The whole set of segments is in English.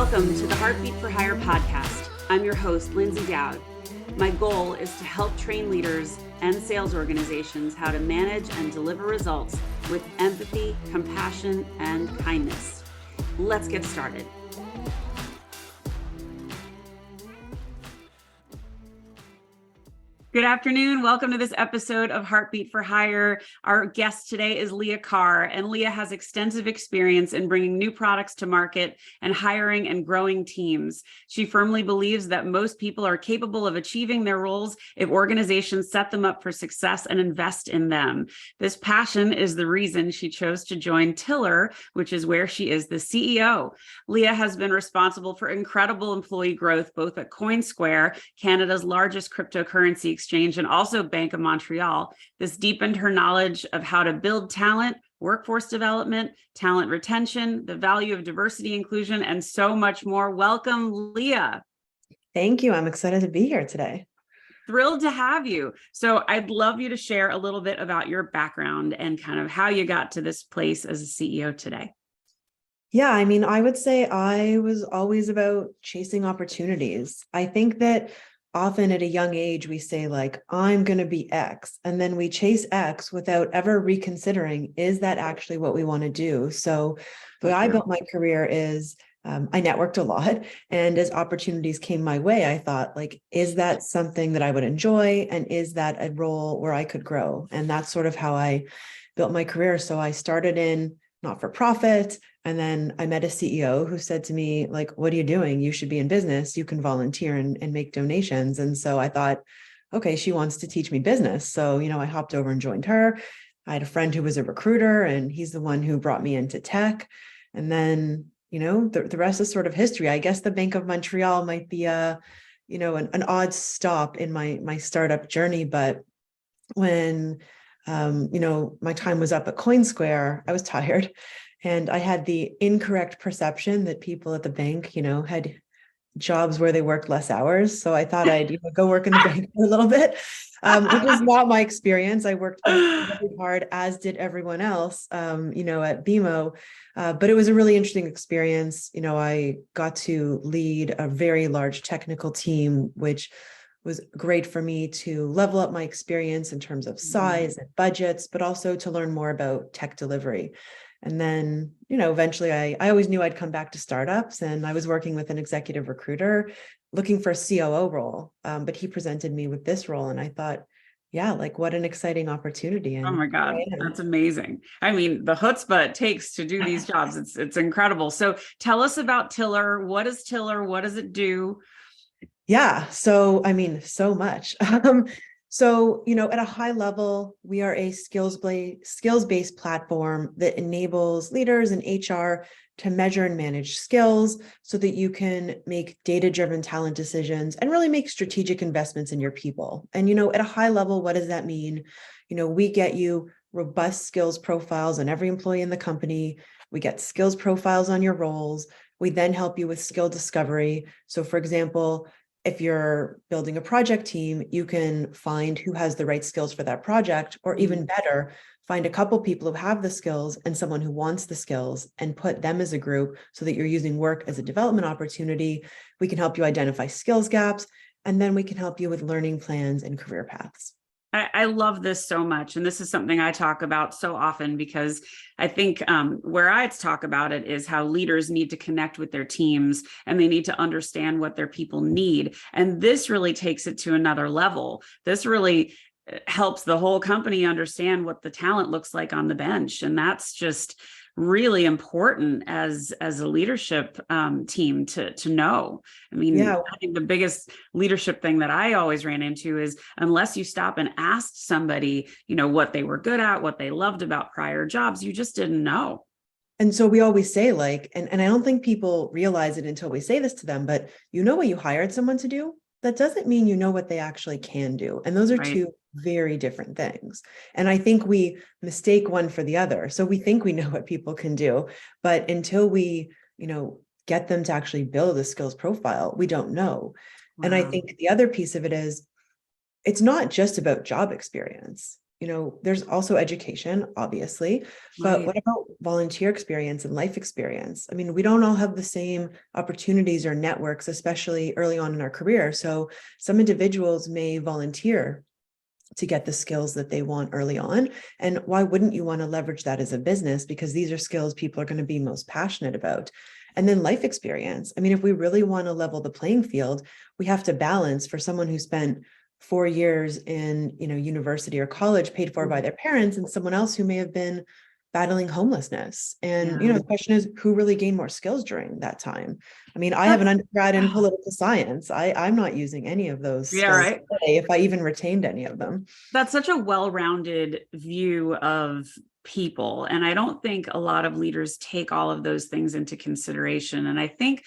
Welcome to the Heartbeat for Hire podcast. I'm your host, Lyndsay Dowd. My goal is to help train leaders and sales organizations how to manage and deliver results with empathy, compassion, and kindness. Let's get started. Good afternoon. Welcome to this episode of Heartbeat for Hire. Our guest today is Leah Carr, and Leah has extensive experience in bringing new products to market and hiring and growing teams. She firmly believes that most people are capable of achieving their roles if organizations set them up for success and invest in them. This passion is the reason she chose to join Tilr, which is where she is the CEO. Leah has been responsible for incredible employee growth, both at Coinsquare, Canada's largest cryptocurrency exchange, and also Bank of Montreal. This deepened her knowledge of how to build talent, workforce development, talent retention, the value of diversity, inclusion, and so much more. Welcome, Leah. Thank you. I'm excited to be here today. Thrilled to have you. So I'd love you to share a little bit about your background and kind of how you got to this place as a CEO today. Yeah, I would say I was always about chasing opportunities. I think that often at a young age, we say like, I'm going to be X, and then we chase X without ever reconsidering, is that actually what we want to do? So the way I built my career is I networked a lot. And as opportunities came my way, I thought like, is that something that I would enjoy? And is that a role where I could grow? And that's sort of how I built my career. So I started in not-for-profit. And then I met a CEO who said to me, like, what are you doing? You should be in business. You can volunteer and make donations. And so I thought, okay, she wants to teach me business. So, I hopped over and joined her. I had a friend who was a recruiter, and he's the one who brought me into tech. And then, the rest is sort of history. I guess the Bank of Montreal might be an odd stop in my startup journey. But when my time was up at Coinsquare, I was tired, and I had the incorrect perception that people at the bank, had jobs where they worked less hours. So I thought I'd go work in the bank for a little bit, which was not my experience. I worked very hard, as did everyone else, at BMO. But it was a really interesting experience. I got to lead a very large technical team, which was great for me to level up my experience in terms of size and budgets, but also to learn more about tech delivery. And then, eventually I always knew I'd come back to startups, and I was working with an executive recruiter looking for a COO role. But he presented me with this role, and I thought, yeah, like what an exciting opportunity. And oh my God, that's amazing. The chutzpah it takes to do these jobs, it's incredible. So tell us about Tilr. What is Tilr? What does it do? Yeah. So, so much. So, at a high level, we are a skills-based platform that enables leaders and HR to measure and manage skills so that you can make data-driven talent decisions and really make strategic investments in your people. And, at a high level, what does that mean? We get you robust skills profiles on every employee in the company. We get skills profiles on your roles. We then help you with skill discovery. So, for example, if you're building a project team, you can find who has the right skills for that project, or even better, find a couple people who have the skills and someone who wants the skills and put them as a group so that you're using work as a development opportunity. We can help you identify skills gaps, and then we can help you with learning plans and career paths. I love this so much. And this is something I talk about so often, because I think where I talk about it is how leaders need to connect with their teams, and they need to understand what their people need. And this really takes it to another level. This really helps the whole company understand what the talent looks like on the bench. And that's just really important as a leadership team to know. I think the biggest leadership thing that I always ran into is, unless you stop and ask somebody, what they were good at, what they loved about prior jobs, you just didn't know. And so we always say and I don't think people realize it until we say this to them, but what you hired someone to do, that doesn't mean you know what they actually can do. And those are two very different things. And I think we mistake one for the other. So we think we know what people can do, but until we, get them to actually build a skills profile, we don't know. Wow. And I think the other piece of it is, it's not just about job experience. there's also education, obviously, but Right. what about volunteer experience and life experience? I mean, we don't all have the same opportunities or networks, especially early on in our career. So some individuals may volunteer to get the skills that they want early on. And why wouldn't you want to leverage that as a business? Because these are skills people are going to be most passionate about. And then life experience. I mean, if we really want to level the playing field, we have to balance for someone who spent 4 years in, university or college paid for by their parents and someone else who may have been battling homelessness. And, Yeah. the question is who really gained more skills during that time? I mean, I have an That's, undergrad in political science. I'm not using any of those yeah, skills right. today, if I even retained any of them. That's such a well-rounded view of people. And I don't think a lot of leaders take all of those things into consideration. And I think,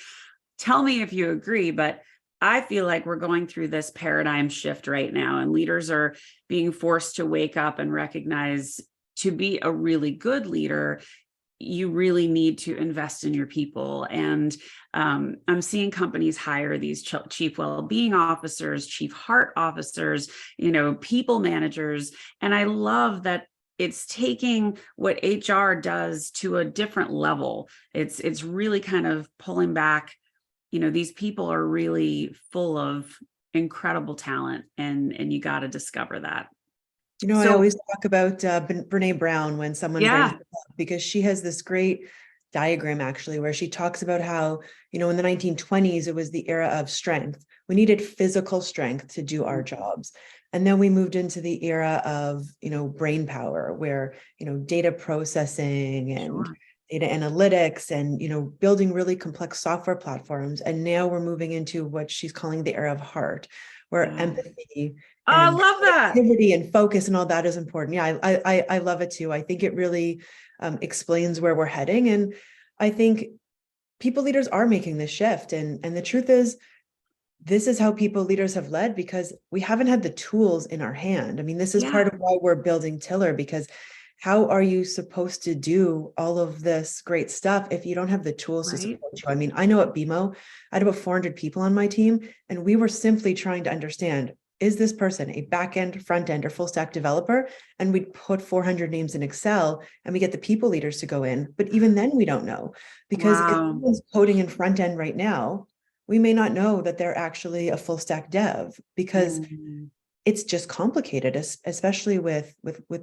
tell me if you agree, but I feel like we're going through this paradigm shift right now, and leaders are being forced to wake up and recognize, to be a really good leader, you really need to invest in your people. And I'm seeing companies hire these chief well-being officers, chief heart officers, people managers. And I love that it's taking what HR does to a different level. It's really kind of pulling back. These people are really full of incredible talent, and you got to discover that. I So always talk about Brene Brown when someone brings yeah, it up, because she has this great diagram actually where she talks about how, in the 1920s, it was the era of strength. We needed physical strength to do our jobs. And then we moved into the era of, brain power, where, data processing and sure. data analytics and, building really complex software platforms. And now we're moving into what she's calling the era of heart, where Yeah. empathy Oh, I and love that. activity and focus and all that is important. Yeah, I love it too. I think it really explains where we're heading. And I think people leaders are making this shift. And the truth is, this is how people leaders have led, because we haven't had the tools in our hand. I mean, this is part Yeah, of why we're building Tilr, because how are you supposed to do all of this great stuff if you don't have the tools to right. support you? I mean, I know at BMO, I had about 400 people on my team, and we were simply trying to understand, is this person a back end, front end, or full stack developer? And we'd put 400 names in Excel and we get the people leaders to go in. But even then, we don't know, because if Wow. someone's coding in front end right now, we may not know that they're actually a full stack dev, because Mm. it's just complicated, especially with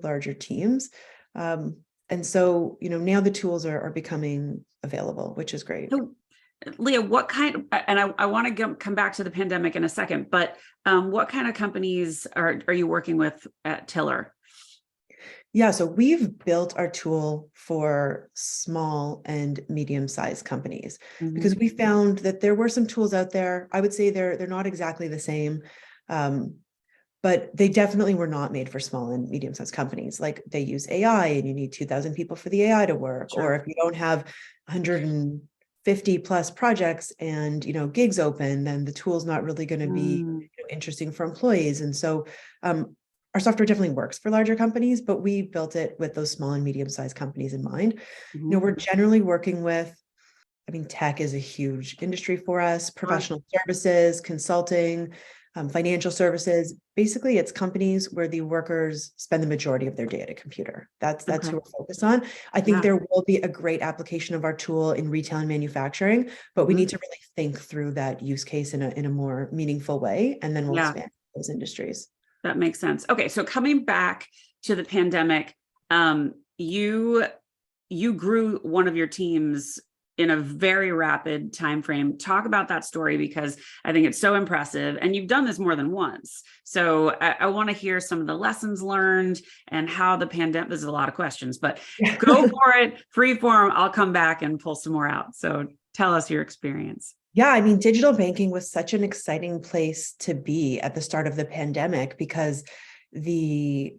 larger teams. And so, now the tools are becoming available, which is great. So, Leah, what kind, and I want to come back to the pandemic in a second, but what kind of companies are you working with at Tilr? Yeah, so we've built our tool for small and medium-sized companies, because Mhm. we found that there were some tools out there. I would say they're not exactly the same, but they definitely were not made for small and medium-sized companies. Like, they use AI and you need 2,000 people for the AI to work. Or Sure. if you don't have 150 plus projects and, gigs open, then the tool's not really going to be Mm. interesting for employees. And so our software definitely works for larger companies, but we built it with those small and medium-sized companies in mind. Mhm. We're generally working with, I mean, tech is a huge industry for us, Sure. professional services, consulting, financial services. Basically, it's companies where the workers spend the majority of their day at a computer. That's Okay. who we're focused on. I think Yeah. there will be a great application of our tool in retail and manufacturing, but we need Mhm. to really think through that use case in a more meaningful way, and then we'll Yeah, expand those industries. that makes sense. Okay, so coming back to the pandemic, you grew one of your teams in a very rapid time frame. Talk about that story, because I think it's so impressive, and you've done this more than once. So I want to hear some of the lessons learned and how the pandemic. There's a lot of questions, but go for it. Free form. I'll come back and pull some more out. So tell us your experience. Yeah, I mean, digital banking was such an exciting place to be at the start of the pandemic, because the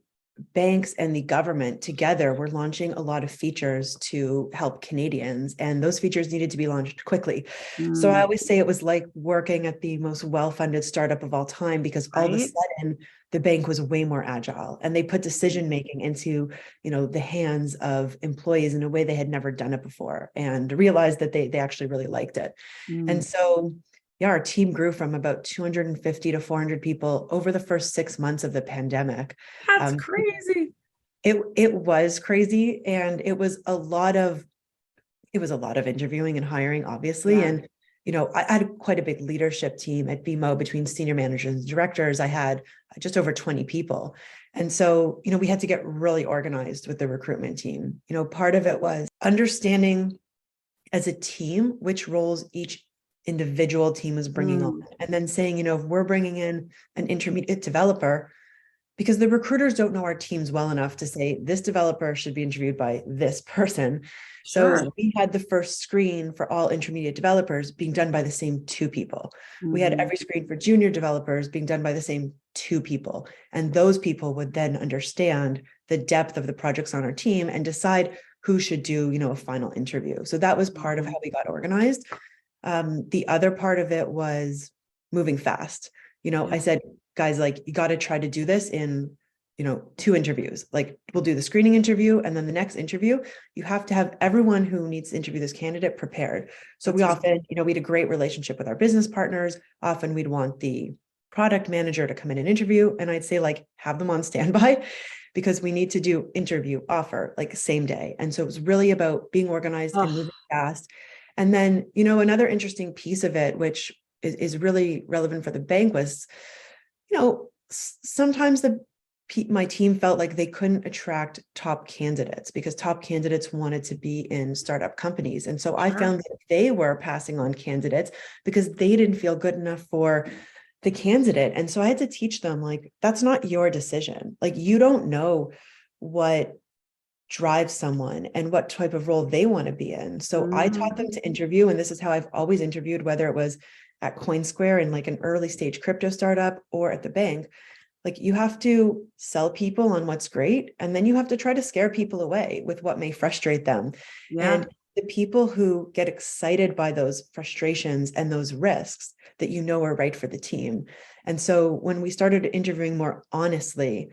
banks and the government together were launching a lot of features to help Canadians, and those features needed to be launched quickly. So I Mm, always say it was like working at the most well-funded startup of all time, because all of a right? sudden the bank was way more agile, and they put decision making into, the hands of employees in a way they had never done it before, and realized that they actually really liked it. And Mm, so Yeah, our team grew from about 250 to 400 people over the first 6 months of the pandemic. That's crazy. It was crazy, and it was a lot of interviewing and hiring, obviously. Yeah. And, I had quite a big leadership team at BMO between senior managers and directors. I had just over 20 people. And so, we had to get really organized with the recruitment team. Part of it was understanding as a team which roles each individual team is bringing on. And then saying, if we're bringing in an intermediate developer, because the recruiters don't know our teams well enough to say this developer should be interviewed by this person. Sure. So we had the first screen for all intermediate developers being done by the same two people. We had every screen for junior developers being done by the same two people. And those people would then understand the depth of the projects on our team and decide who should do, a final interview. So that was part of how we got organized. The other part of it was moving fast. I said, guys, like, you got to try to do this in, 2 interviews. Like, we'll do the screening interview, and then the next interview, you have to have everyone who needs to interview this candidate prepared. So we often, we had a great relationship with our business partners. Often we'd want the product manager to come in and interview. And I'd say, like, have them on standby because we need to do interview offer like same day. And so it was really about being organized and moving fast. And then, another interesting piece of it, which is really relevant for the bank, was, sometimes my team felt like they couldn't attract top candidates because top candidates wanted to be in startup companies. And so I found that they were passing on candidates because they didn't feel good enough for the candidate. And so I had to teach them, like, that's not your decision. Like, you don't know what drives someone and what type of role they want to be in. So I taught them to interview, and this is how I've always interviewed, whether it was at Coinsquare in like an early stage crypto startup or at the bank. Like, you have to sell people on what's great, and then you have to try to scare people away with what may frustrate them. And the people who get excited by those frustrations and those risks that are right for the team. And so when we started interviewing more honestly,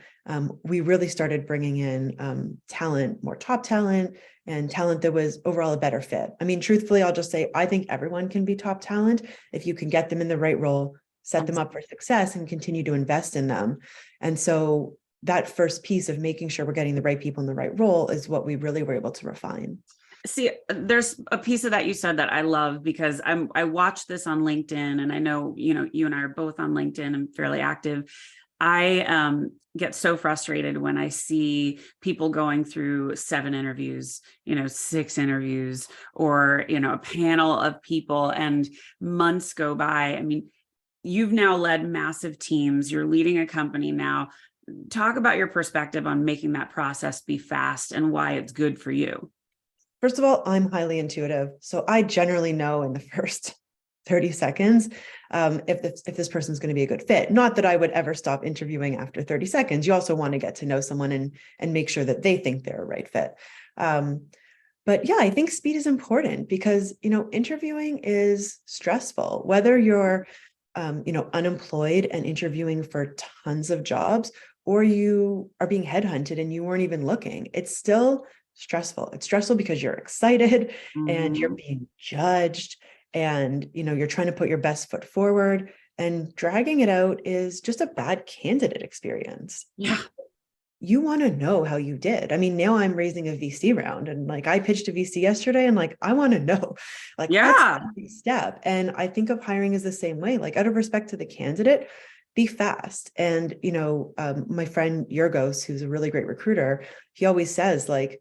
we really started bringing in talent, more top talent, and talent that was overall a better fit. I mean, truthfully, I'll just say, I think everyone can be top talent if you can get them in the right role, set them up for success, and continue to invest in them. And so that first piece of making sure we're getting the right people in the right role is what we really were able to refine. See, there's a piece of that you said that I love, because I watched this on LinkedIn, and I know, you and I are both on LinkedIn and fairly active. I get so frustrated when I see people going through 7 interviews, 6 interviews, or, a panel of people, and months go by. I mean, you've now led massive teams. You're leading a company now. Talk about your perspective on making that process be fast and why it's good for you. First of all, I'm highly intuitive. So I generally know in the first 30 seconds if this person's going to be a good fit. Not that I would ever stop interviewing after 30 seconds. You also want to get to know someone and make sure that they think they're a right fit. But yeah, I think speed is important because, interviewing is stressful. Whether you're, unemployed and interviewing for tons of jobs, or you are being headhunted and you weren't even looking, it's still stressful. It's stressful because you're excited and you're being judged, and, you're trying to put your best foot forward, and dragging it out is just a bad candidate experience. Yeah. You want to know how you did. I mean, now I'm raising a VC round, and like, I pitched a VC yesterday, and like, I want to know, like, that's a big step. And I think of hiring as the same way, like, out of respect to the candidate, be fast. And, my friend Yorgos, who's a really great recruiter, he always says, like,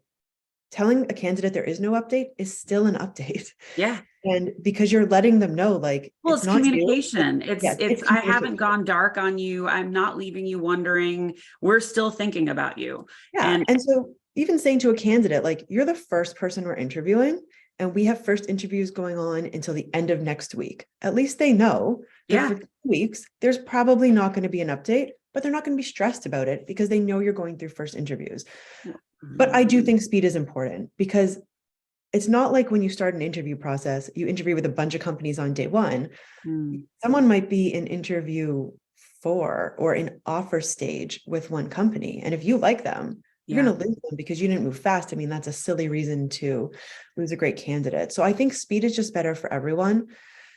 telling a candidate there is no update is still an update. Yeah. And because you're letting them know, like, Well, it's not communication. You. It's I haven't gone dark on you. I'm not leaving you wondering. We're still thinking about you. Yeah. And so even saying to a candidate, like, you're the first person we're interviewing, and we have first interviews going on until the end of next week. At least they know that for 2 weeks, there's probably not going to be an update, but they're not going to be stressed about it because they know you're going through first interviews. But I do think speed is important, because it's not like when you start an interview process, you interview with a bunch of companies on day one. Someone might be in interview 4 or in offer stage with one company. And if you like them, you're going to lose them because you didn't move fast. I mean, that's a silly reason to lose a great candidate. So I think speed is just better for everyone.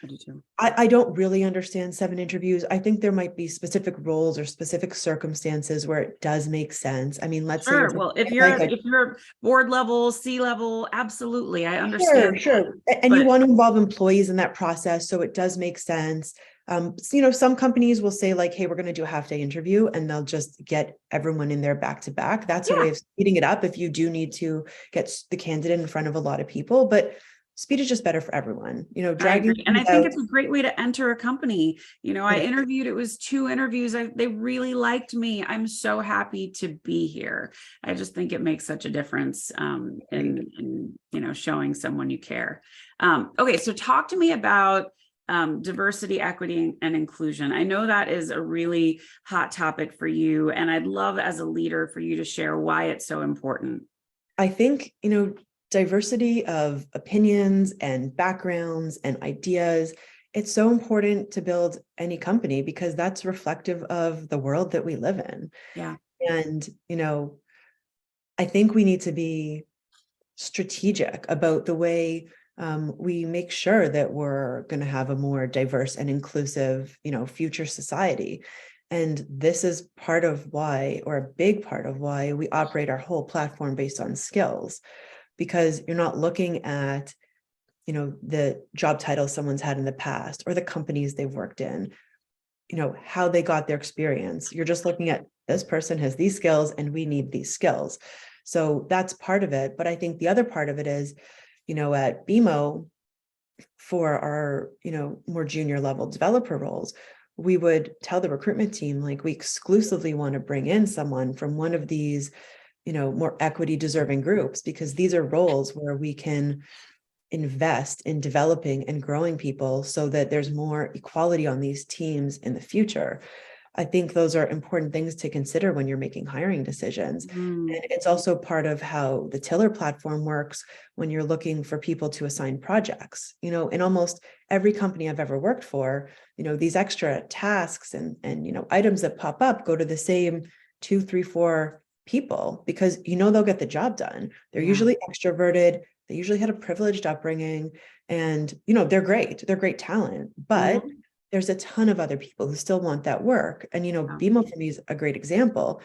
I do too. I don't really understand 7 interviews. I think there might be specific roles or specific circumstances where it does make sense. I mean, let's say Sure. you're Well, if like you're a if you're board level, C level, absolutely, I sure, understand that. sure. And you But want to involve employees in that process, so it does make sense. Some companies will say like, hey, we're going to do a half-day interview, and they'll just get everyone in there back to back. That's a yeah, way of speeding it up if you do need to get the candidate in front of a lot of people, but speed is just better for everyone. I Dragging agree. And things I think out. it's a great way to enter a company. I interviewed, it was 2 interviews. They really liked me. I'm so happy to be here. I just think it makes such a difference in showing someone you care. Okay, so talk to me about diversity, equity, and inclusion. I know that is a really hot topic for you, and I'd love as a leader for you to share why it's so important. I think, diversity of opinions and backgrounds and ideas, it's so important to build any company because that's reflective of the world that we live in. Yeah. And, I think we need to be strategic about the way we make sure that we're going to have a more diverse and inclusive, future society. And this is part of why, or a big part of why we operate our whole platform based on skills, because you're not looking at, the job title someone's had in the past or the companies they've worked in, how they got their experience. You're just looking at this person has these skills and we need these skills. So that's part of it. But I think the other part of it is, at BMO, for our, more junior level developer roles, we would tell the recruitment team, like, we exclusively want to bring in someone from one of these, more equity deserving groups, because these are roles where we can invest in developing and growing people so that there's more equality on these teams in the future. I think those are important things to consider when you're making hiring decisions. Mm, And it's also part of how the Tilr platform works when you're looking for people to assign projects. In almost every company I've ever worked for, these extra tasks and items that pop up go to the same 2, 3, 4 people, because they'll get the job done. They're yeah. usually extroverted. They usually had a privileged upbringing, and they're great. They're great talent, but Mhm. there's a ton of other people who still want that work. And Yeah. BMO for me is a great example.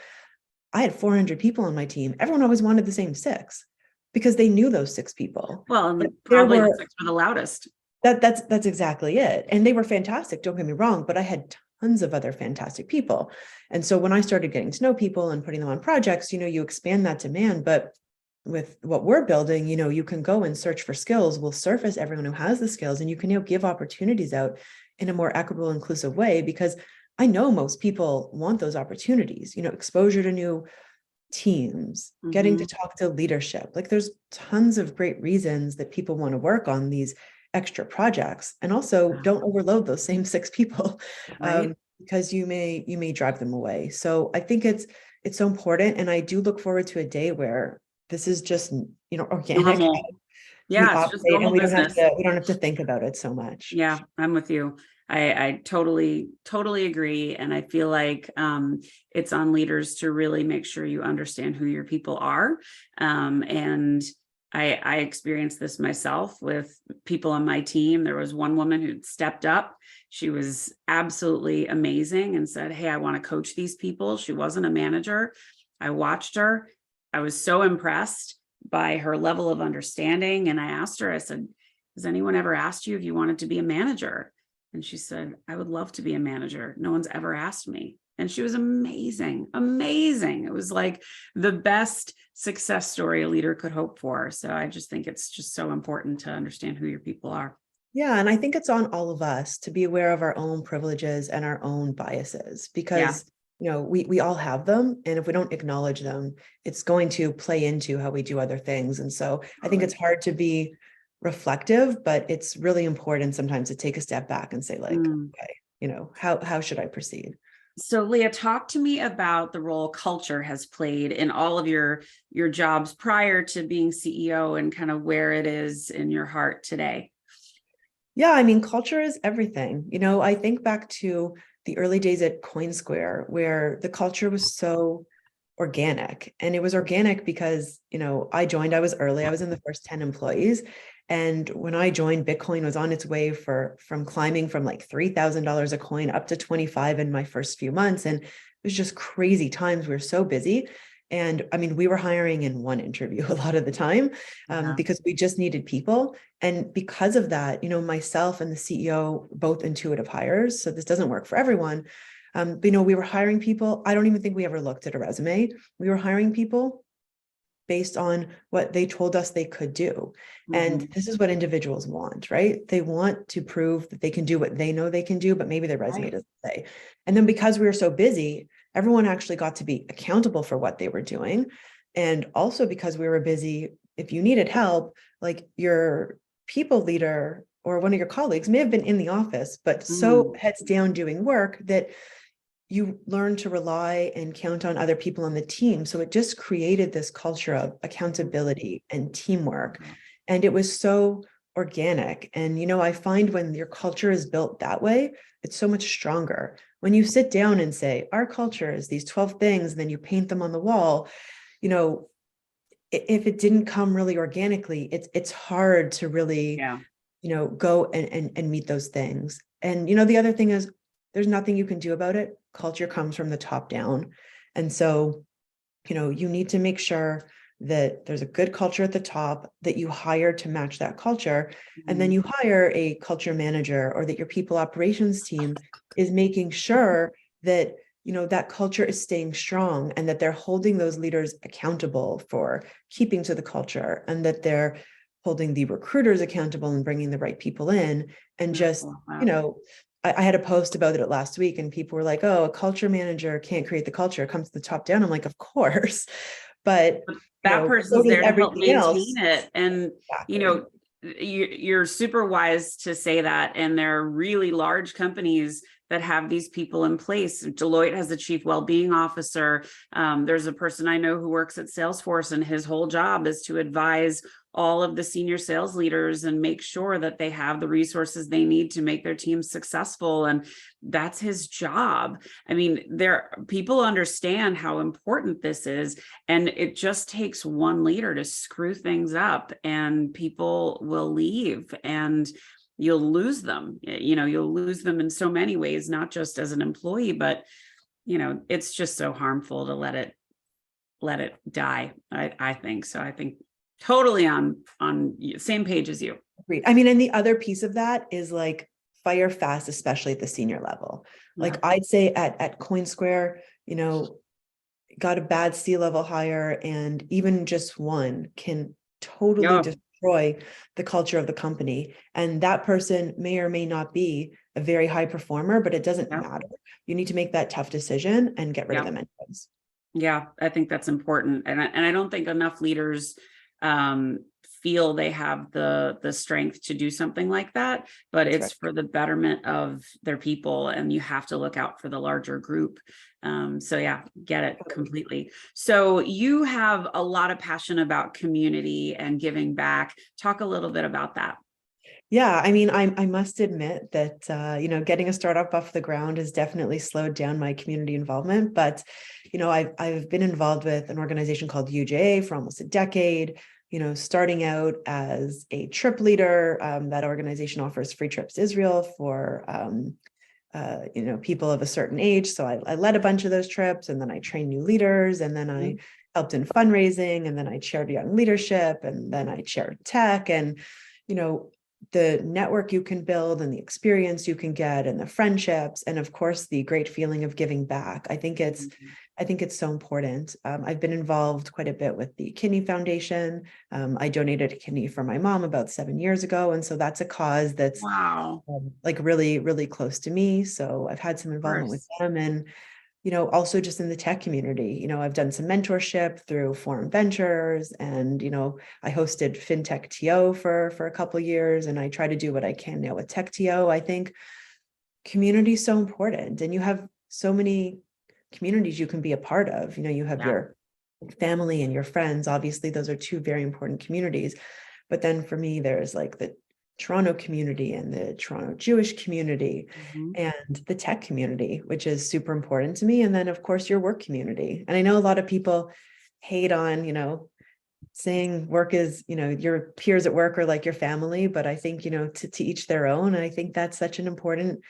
I had 400 people on my team. Everyone always wanted the same 6 because they knew those 6 people. Well, But and there probably the were 6 were the loudest. that's exactly it. And they were fantastic, don't get me wrong, but I had tons of other fantastic people. And so when I started getting to know people and putting them on projects, you expand that demand. But with what we're building, you can go and search for skills. We'll surface everyone who has the skills, and you can give opportunities out in a more equitable, inclusive way, because I know most people want those opportunities, exposure to new teams, getting to Mhm. talk to leadership. Like, there's tons of great reasons that people want to work on these extra projects. And also, Yeah. don't overload those same 6 people, Right. because you may drive them away. So I think it's so important. And I do look forward to a day where this is just, organic. Normal. We Yeah, it's just operate and normal we don't have business. to think about it so much. Yeah, I'm with you. I totally agree. And I feel like it's on leaders to really make sure you understand who your people are. And I experienced this myself with people on my team. There was one woman who stepped up. She was absolutely amazing and said, "Hey, I want to coach these people." She wasn't a manager. I watched her. I was so impressed by her level of understanding. And I asked her, I said, "Has anyone ever asked you if you wanted to be a manager?" And she said, "I would love to be a manager. No one's ever asked me." And she was amazing, amazing. It was like the best success story a leader could hope for. So I just think it's just so important to understand who your people are. Yeah, and I think it's on all of us to be aware of our own privileges and our own biases, Yeah. because we all have them, and if we don't acknowledge them, it's going to play into how we do other things. And so I think it's Totally. hard to be reflective, but it's really important sometimes to take a step back and say, like, Mm. okay, how should I proceed? So Leah, talk to me about the role culture has played in all of your jobs prior to being CEO, and kind of where it is in your heart today. Yeah, I mean, culture is everything. I think back to the early days at Coinsquare, where the culture was so organic. And it was organic because, I joined, I was early, I was in the first 10 employees. And when I joined, Bitcoin was on its way from climbing from like $3,000 a coin up to 25 in my first few months. And it was just crazy times. We were so busy. And I mean, we were hiring in one interview a lot of the time because we just needed people. And because of that, myself and the CEO, both intuitive hires. So this doesn't work for everyone. But, we were hiring people. I don't even think we ever looked at a resume. We were hiring people based on what they told us they could do. And this is what individuals want, right? They want to prove that they can do what they know they can do, but maybe their resume doesn't say. And then because we were so busy, everyone actually got to be accountable for what they were doing. And also because we were busy, if you needed help, like your people leader or one of your colleagues may have been in the office, but so heads down doing work that you learn to rely and count on other people on the team. So it just created this culture of accountability and teamwork. And it was so organic. And, I find when your culture is built that way, it's so much stronger. When you sit down and say, our culture is these 12 things, and then you paint them on the wall, if it didn't come really organically, it's hard to really, go and meet those things. And, the other thing is, there's nothing you can do about it. Culture comes from the top down. And so, you need to make sure that there's a good culture at the top that you hire to match that culture. And then you hire a culture manager, or that your people operations team is making sure that, that culture is staying strong, and that they're holding those leaders accountable for keeping to the culture, and that they're holding the recruiters accountable and bringing the right people in. And just, I had a post about it last week, and people were like, oh, a culture manager can't create the culture. It comes to the top down. I'm like, of course. But that person's there to help maintain it. And, exactly. you're super wise to say that. And there are really large companies that have these people in place. Deloitte has a chief well-being officer. There's a person I know who works at Salesforce, and his whole job is to advise all of the senior sales leaders and make sure that they have the resources they need to make their teams successful. And that's his job. I mean, people understand how important this is, and it just takes one leader to screw things up, and people will leave, and you'll lose them. You'll lose them in so many ways, not just as an employee, but it's just so harmful to let it die. I think so. I think totally on same page as you. Agreed. I mean, and the other piece of that is like fire fast, especially at the senior level. Like I'd say at Coinsquare, got a bad C-level hire, and even just one can totally destroy the culture of the company. And that person may or may not be a very high performer, but it doesn't matter. You need to make that tough decision and get rid of them anyways. Yeah, I think that's important. And I don't think enough leaders feel they have the strength to do something like that, but it's for the betterment of their people, and you have to look out for the larger group. So yeah, get it completely. So you have a lot of passion about community and giving back. Talk a little bit about that. Yeah, I mean, I must admit that, getting a startup off the ground has definitely slowed down my community involvement. But, I've been involved with an organization called UJA for almost a decade, starting out as a trip leader. That organization offers free trips to Israel for, people of a certain age. So I led a bunch of those trips, and then I trained new leaders, and then I helped in fundraising, and then I chaired young leadership, and then I chaired tech. And, the network you can build, and the experience you can get, and the friendships, and of course the great feeling of giving back. I think it's so important. I've been involved quite a bit with the Kidney Foundation. I donated a kidney for my mom about 7 years ago, and so that's a cause that's like really, really close to me. So I've had some involvement with them, and also just in the tech community, I've done some mentorship through Forum Ventures, and, I hosted FinTech TO for a couple of years, and I try to do what I can now with Tech TO. I think community is so important, and you have so many communities you can be a part of. You have your family and your friends. Obviously, those are two very important communities. But then for me, there's like the Toronto community and the Toronto Jewish community Mhm. and the tech community, which is super important to me. And then, of course, your work community. And I know a lot of people hate on, saying work is, your peers at work are like your family, but I think, to each their own. And I think that's such an important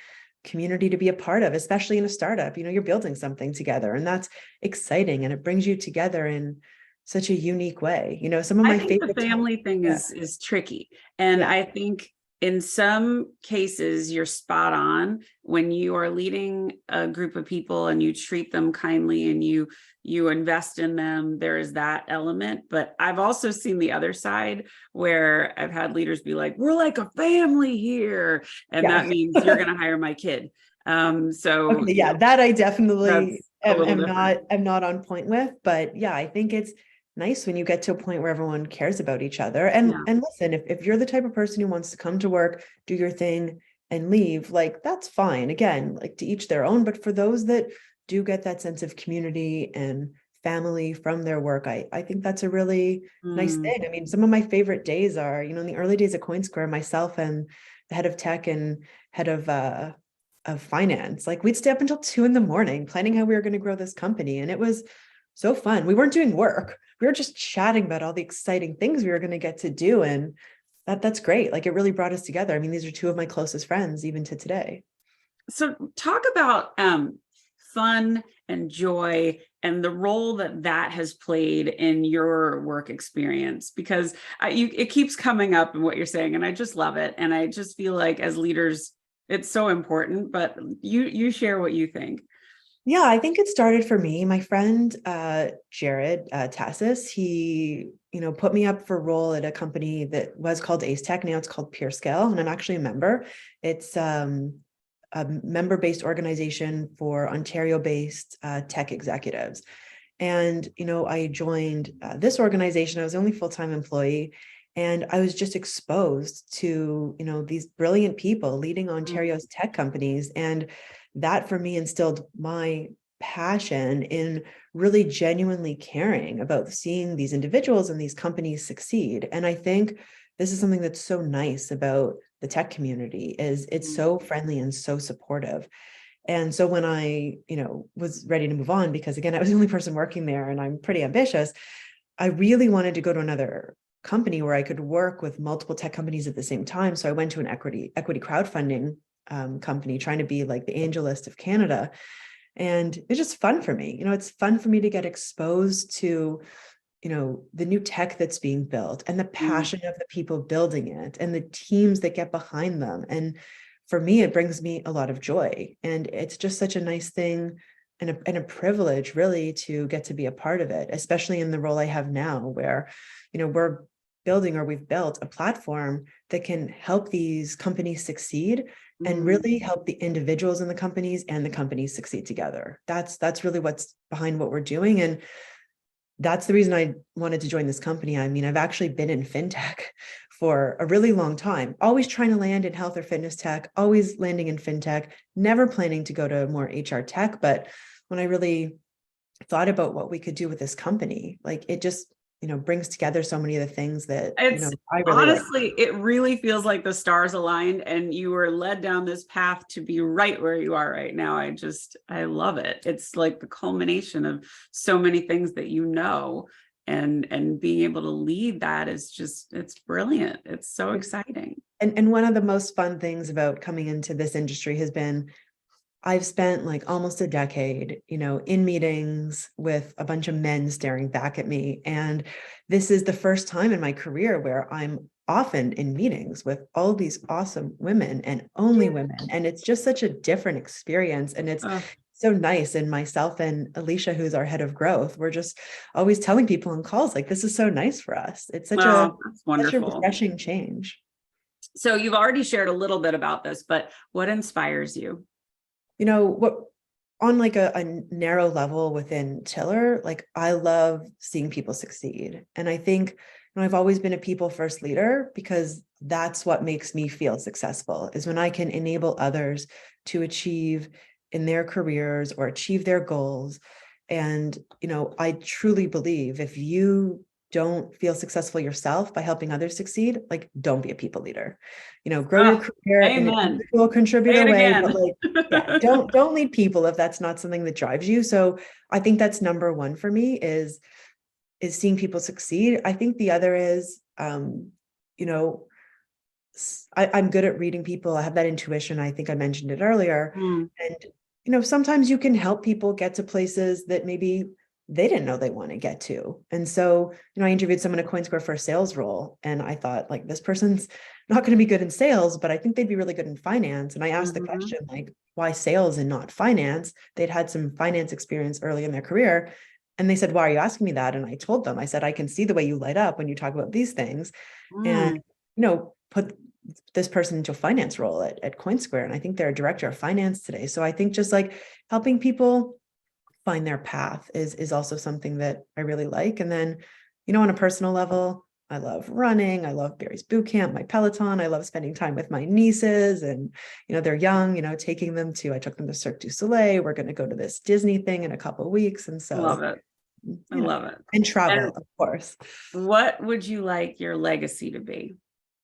community to be a part of, especially in a startup. You're building something together, and that's exciting, and it brings you together in such a unique way. Some of I my think the favorite family thing yeah, is tricky. And yeah, I think in some cases you're spot on when you are leading a group of people and you treat them kindly and you invest in them. There is that element. But I've also seen the other side where I've had leaders be like, we're like a family here. And yeah. that means you're going to hire my kid. So Okay, yeah, that I definitely that's a little am not on point with, but yeah, I think it's nice when you get to a point where everyone cares about each other. And yeah. and listen, if you're the type of person who wants to come to work, do your thing, and leave, like that's fine. Again, like to each their own. But for those that do get that sense of community and family from their work, I think that's a really nice Mm. thing. I mean, some of my favorite days are, in the early days of Coinsquare, myself and the head of tech and head of finance. Like we'd stay up until 2 a.m. planning how we were going to grow this company. And it was so fun. We weren't doing work. We were just chatting about all the exciting things we were going to get to do. And that's great. Like it really brought us together. I mean, these are two of my closest friends, even to today. So talk about fun and joy and the role that has played in your work experience, because it keeps coming up in what you're saying, and I just love it. And I just feel like as leaders, it's so important. But you share what you think. Yeah, I think it started for me. My friend Jared Tassis, he put me up for a role at a company that was called Ace Tech. Now it's called PureScale, and I'm actually a member. It's a member-based organization for Ontario-based tech executives. And I joined this organization. I was the only full-time employee, and I was just exposed to these brilliant people leading Ontario's tech companies, and that for me instilled my passion in really genuinely caring about seeing these individuals and these companies succeed. And I think this is something that's so nice about the tech community is it's so friendly and so supportive. And so when I, was ready to move on, because again, I was the only person working there and I'm pretty ambitious, I really wanted to go to another company where I could work with multiple tech companies at the same time. So I went to an equity crowdfunding company, trying to be like the AngelList of Canada. And it's just fun for me. It's fun for me to get exposed to, the new tech that's being built and the passion of the people building it and the teams that get behind them. And for me, it brings me a lot of joy. And it's just such a nice thing and a privilege really to get to be a part of it, especially in the role I have now where, we're building or we've built a platform that can help these companies succeed and really help the individuals in the companies and the companies succeed together. That's really what's behind what we're doing. And that's the reason I wanted to join this company. I mean, I've actually been in fintech for a really long time, always trying to land in health or fitness tech, always landing in fintech, never planning to go to more HR tech. But when I really thought about what we could do with this company, like it just, brings together so many of the things that, It's I really like. honestly, it really feels like the stars aligned and you were led down this path to be right where you are right now. I love it. It's like the culmination of so many things that and being able to lead that is just, it's brilliant. It's so exciting. And one of the most fun things about coming into this industry has been I've spent like almost a decade, in meetings with a bunch of men staring back at me. And this is the first time in my career where I'm often in meetings with all these awesome women and only women. And it's just such a different experience. And it's so nice. And myself and Alicia, who's our head of growth, we're just always telling people on calls, like, this is so nice for us. It's That's such a wonderful. refreshing change. So you've already shared a little bit about this, but what inspires you? What on like a narrow level within Tilr, like I love seeing people succeed. And I think, I've always been a people first leader because that's what makes me feel successful is when I can enable others to achieve in their careers or achieve their goals. And, I truly believe if you don't feel successful yourself by helping others succeed, like don't be a people leader. Grow your career in an Amen. individual contributor Say it way, again. but like, yeah, don't lead people if that's not something that drives you. So I think that's number one for me is seeing people succeed. I think the other is, I'm good at reading people. I have that intuition. I think I mentioned it earlier. And, sometimes you can help people get to places that maybe they didn't know they want to get to. And so, I interviewed someone at Coinsquare for a sales role, and I thought, like, this person's not going to be good in sales, but I think they'd be really good in finance. And I asked the question, like, why sales and not finance? They'd had some finance experience early in their career. And they said, why are you asking me that? And I told them, I said, I can see the way you light up when you talk about these things. And, put this person into a finance role at Coinsquare. And I think they're a director of finance today. So I think just like helping people find their path is also something that I really like. And then, on a personal level, I love running. I love Barry's Boot Camp, my Peloton. I love spending time with my nieces, and, they're young, taking them I took them to Cirque du Soleil. We're going to go to this Disney thing in a couple of weeks. And so Love it. I love it. And travel, of course. What would you like your legacy to be?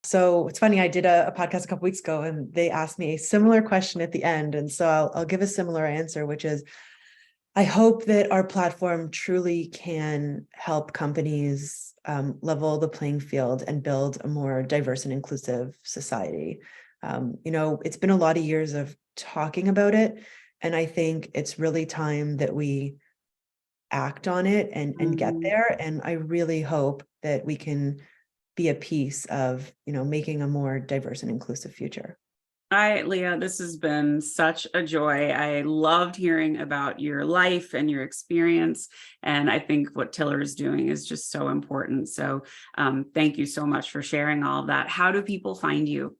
So it's funny, I did a podcast a couple weeks ago, and they asked me a similar question at the end. And so I'll give a similar answer, which is, I hope that our platform truly can help companies level the playing field and build a more diverse and inclusive society. It's been a lot of years of talking about it, and I think it's really time that we act on it and get there. And I really hope that we can be a piece of, making a more diverse and inclusive future. Leah, this has been such a joy. I loved hearing about your life and your experience. And I think what Tilr is doing is just so important. So thank you so much for sharing all of that. How do people find you?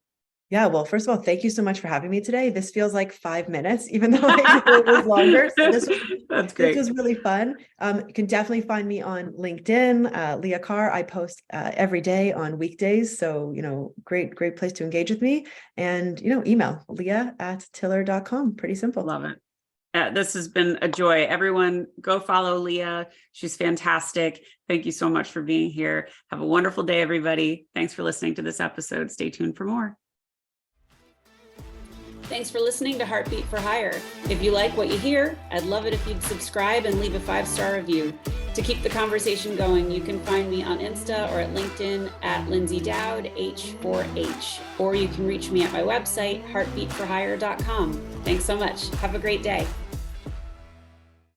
Yeah, well, first of all, thank you so much for having me today. This feels like 5 minutes, even though I knew it was longer. So That's great. This was really fun. You can definitely find me on LinkedIn, Leah Carr. I post every day on weekdays. So, great place to engage with me. And, email leah@tilr.com. Pretty simple. Love it. This has been a joy. Everyone, go follow Leah. She's fantastic. Thank you so much for being here. Have a wonderful day, everybody. Thanks for listening to this episode. Stay tuned for more. Thanks for listening to Heartbeat for Hire. If you like what you hear, I'd love it if you'd subscribe and leave a 5-star review. To keep the conversation going, you can find me on Insta or at LinkedIn at Lyndsay Dowd, H4H, or you can reach me at my website, heartbeatforhire.com. Thanks so much. Have a great day.